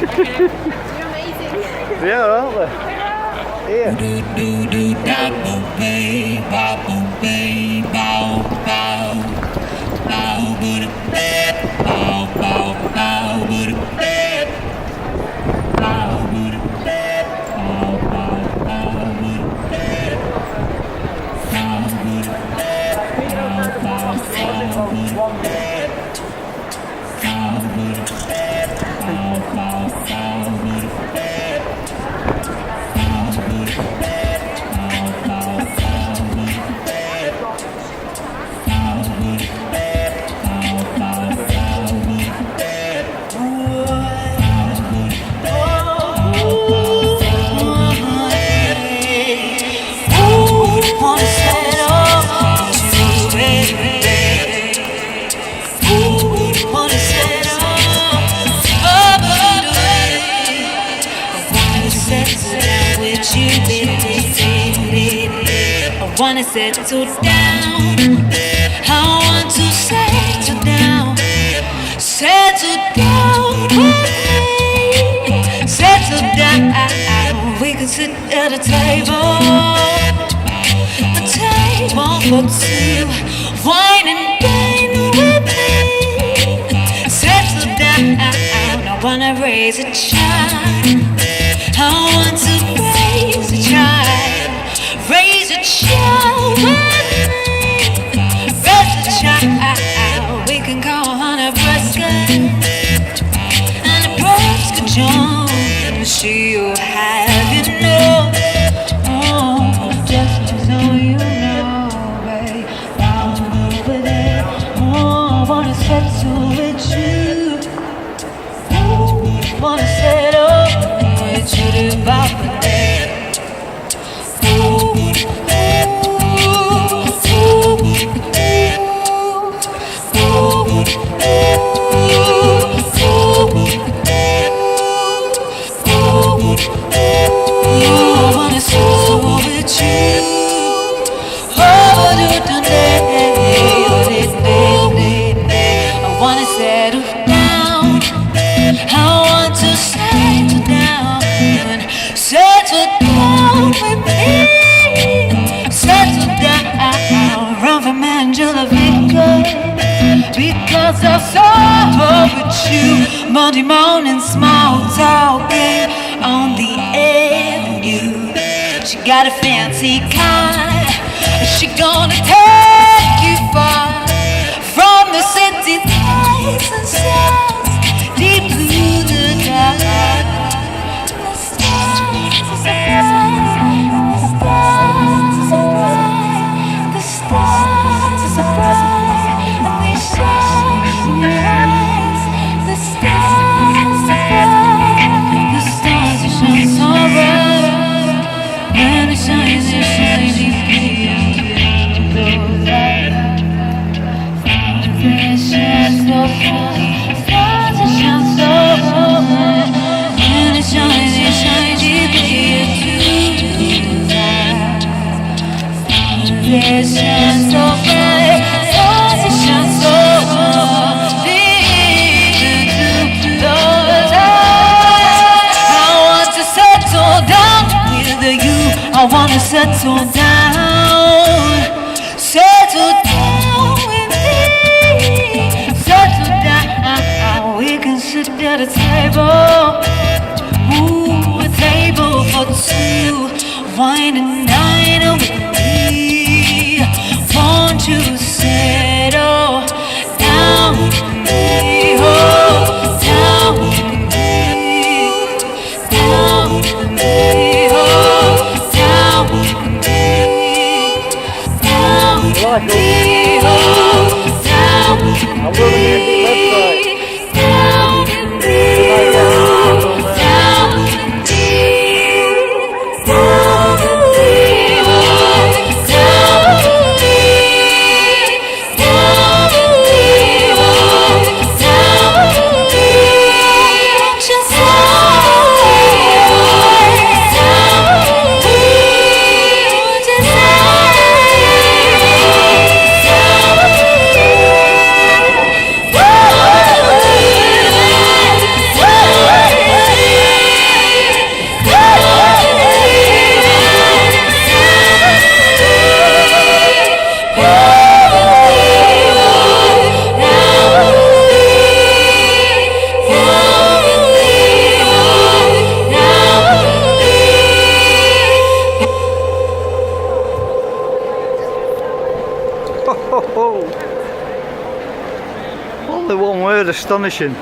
amazing. Yeah, aren't they? Yeah. Wanna settle down. I want to settle down. Settle down with me. Settle down. We can sit at a table. A table for two. Wine and dine with me. Settle down. I wanna raise a child. I want to raise a child. Raise a child with me. Raise a child. We can call her Nebraska. And Nebraska John. She'll have you know. Oh, just so you know, babe. I'm over there. Oh, I wanna settle with you. Oh, wanna settle with you to about the day. Because I saw her with you Monday morning, small talking on the avenue. She got a fancy car. She gonna take you far from the city lights and sounds deep blue the dark. The stars are bright. The stars are bright. The stars are shining so bright, and they shine deep in those eyes. They shine so bright, stars shine so bright, and they shine deep in those eyes. They shine so bright, stars shine so bright. I wanna settle down with me. Settle down, we can sit at a table. Ooh, a table for two. Wine and dine with me. Won't you settle down with me? Oh, down with me. Down with me. Like all I'm running the website. Only one word, astonishing.